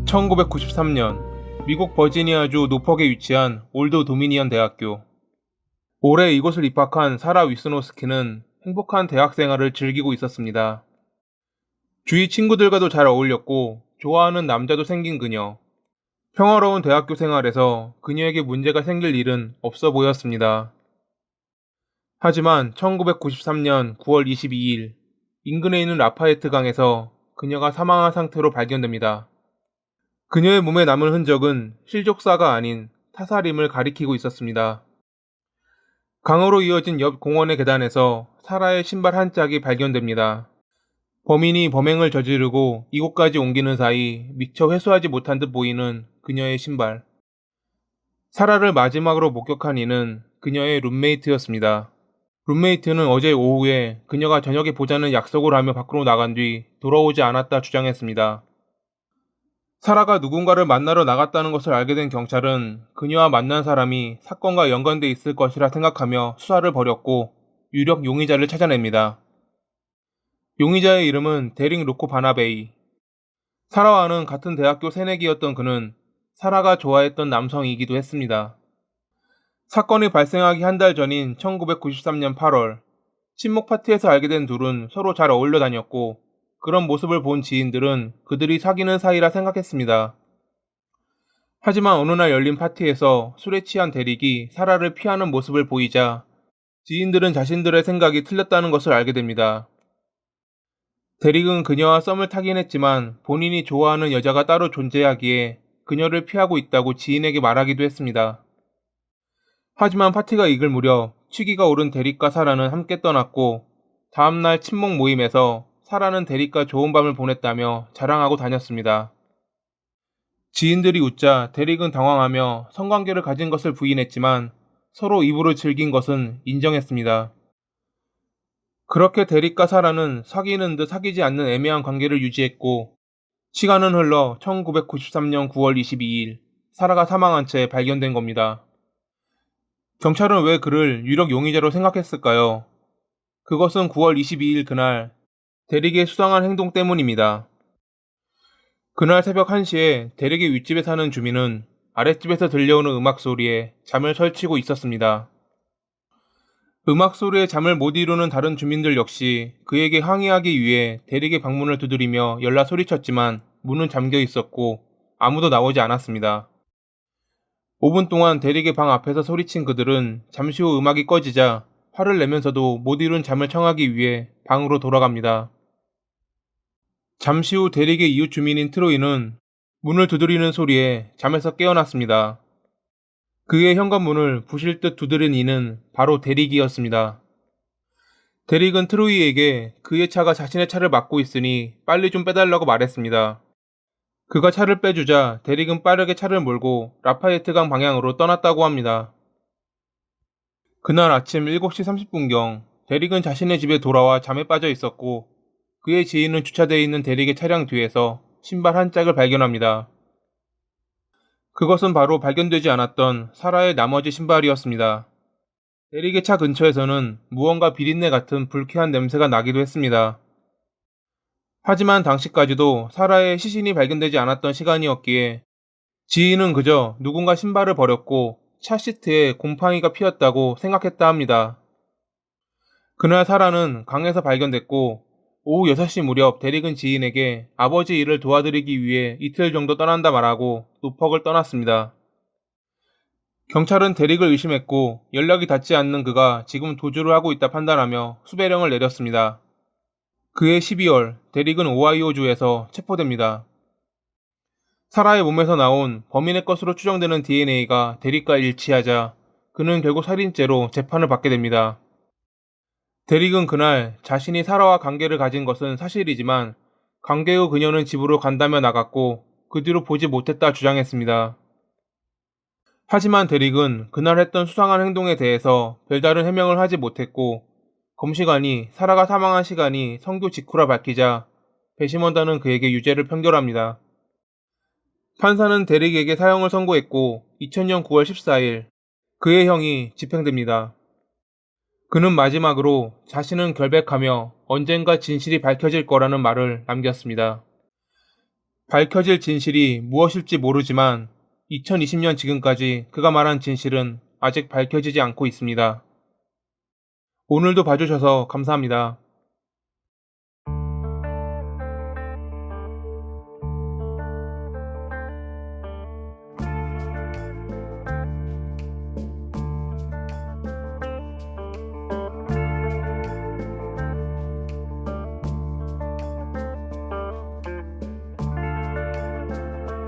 1993년 미국 버지니아주 노폭에 위치한 올드 도미니언 대학교. 올해 이곳을 입학한 사라 위스노스키는 행복한 대학 생활을 즐기고 있었습니다. 주위 친구들과도 잘 어울렸고 좋아하는 남자도 생긴 그녀. 평화로운 대학교 생활에서 그녀에게 문제가 생길 일은 없어 보였습니다. 하지만 1993년 9월 22일 인근에 있는 라파에트 강에서 그녀가 사망한 상태로 발견됩니다. 그녀의 몸에 남은 흔적은 실족사가 아닌 타살임을 가리키고 있었습니다. 강으로 이어진 옆 공원의 계단에서 사라의 신발 한 짝이 발견됩니다. 범인이 범행을 저지르고 이곳까지 옮기는 사이 미처 회수하지 못한 듯 보이는 그녀의 신발. 사라를 마지막으로 목격한 이는 그녀의 룸메이트였습니다. 룸메이트는 어제 오후에 그녀가 저녁에 보자는 약속을 하며 밖으로 나간 뒤 돌아오지 않았다 주장했습니다. 사라가 누군가를 만나러 나갔다는 것을 알게 된 경찰은 그녀와 만난 사람이 사건과 연관돼 있을 것이라 생각하며 수사를 벌였고 유력 용의자를 찾아냅니다. 용의자의 이름은 데릭 로코 바나베이. 사라와는 같은 대학교 새내기였던 그는 사라가 좋아했던 남성이기도 했습니다. 사건이 발생하기 한 달 전인 1993년 8월, 친목 파티에서 알게 된 둘은 서로 잘 어울려 다녔고 그런 모습을 본 지인들은 그들이 사귀는 사이라 생각했습니다. 하지만 어느 날 열린 파티에서 술에 취한 데릭이 사라를 피하는 모습을 보이자 지인들은 자신들의 생각이 틀렸다는 것을 알게 됩니다. 데릭은 그녀와 썸을 타긴 했지만 본인이 좋아하는 여자가 따로 존재하기에 그녀를 피하고 있다고 지인에게 말하기도 했습니다. 하지만 파티가 익을 무렵 취기가 오른 데릭과 사라는 함께 떠났고 다음날 친목 모임에서 사라는 데릭과 좋은 밤을 보냈다며 자랑하고 다녔습니다. 지인들이 웃자 데릭은 당황하며 성관계를 가진 것을 부인했지만 서로 입으로 즐긴 것은 인정했습니다. 그렇게 데릭과 사라는 사귀는 듯 사귀지 않는 애매한 관계를 유지했고 시간은 흘러 1993년 9월 22일 사라가 사망한 채 발견된 겁니다. 경찰은 왜 그를 유력 용의자로 생각했을까요? 그것은 9월 22일 그날 데릭의 수상한 행동 때문입니다. 그날 새벽 1시에 데릭의 윗집에 사는 주민은 아랫집에서 들려오는 음악 소리에 잠을 설치고 있었습니다. 음악 소리에 잠을 못 이루는 다른 주민들 역시 그에게 항의하기 위해 데릭의 방문을 두드리며 연락 소리쳤지만 문은 잠겨 있었고 아무도 나오지 않았습니다. 5분 동안 데릭의 방 앞에서 소리친 그들은 잠시 후 음악이 꺼지자 화를 내면서도 못 이룬 잠을 청하기 위해 방으로 돌아갑니다. 잠시 후 데릭의 이웃 주민인 트로이는 문을 두드리는 소리에 잠에서 깨어났습니다. 그의 현관문을 부실 듯 두드린 이는 바로 데릭이었습니다. 데릭은 트로이에게 그의 차가 자신의 차를 막고 있으니 빨리 좀 빼달라고 말했습니다. 그가 차를 빼주자 데릭은 빠르게 차를 몰고 라파에트강 방향으로 떠났다고 합니다. 그날 아침 7시 30분경 데릭은 자신의 집에 돌아와 잠에 빠져 있었고 그의 지인은 주차되어 있는 데릭의 차량 뒤에서 신발 한 짝을 발견합니다. 그것은 바로 발견되지 않았던 사라의 나머지 신발이었습니다. 데릭의 차 근처에서는 무언가 비린내 같은 불쾌한 냄새가 나기도 했습니다. 하지만 당시까지도 사라의 시신이 발견되지 않았던 시간이었기에 지인은 그저 누군가 신발을 버렸고 차 시트에 곰팡이가 피었다고 생각했다 합니다. 그날 사라는 강에서 발견됐고 오후 6시 무렵 데릭은 지인에게 아버지 일을 도와드리기 위해 이틀 정도 떠난다 말하고 노퍽을 떠났습니다. 경찰은 데릭을 의심했고 연락이 닿지 않는 그가 지금 도주를 하고 있다 판단하며 수배령을 내렸습니다. 그해 12월 데릭은 오하이오주에서 체포됩니다. 사라의 몸에서 나온 범인의 것으로 추정되는 DNA가 데릭과 일치하자 그는 결국 살인죄로 재판을 받게 됩니다. 데릭은 그날 자신이 사라와 관계를 가진 것은 사실이지만 관계 후 그녀는 집으로 간다며 나갔고 그 뒤로 보지 못했다 주장했습니다. 하지만 데릭은 그날 했던 수상한 행동에 대해서 별다른 해명을 하지 못했고 검시관이 사라가 사망한 시간이 성교 직후라 밝히자 배심원단은 그에게 유죄를 판결합니다. 판사는 데릭에게 사형을 선고했고 2000년 9월 14일 그의 형이 집행됩니다. 그는 마지막으로 자신은 결백하며 언젠가 진실이 밝혀질 거라는 말을 남겼습니다. 밝혀질 진실이 무엇일지 모르지만 2020년 지금까지 그가 말한 진실은 아직 밝혀지지 않고 있습니다. 오늘도 봐주셔서 감사합니다.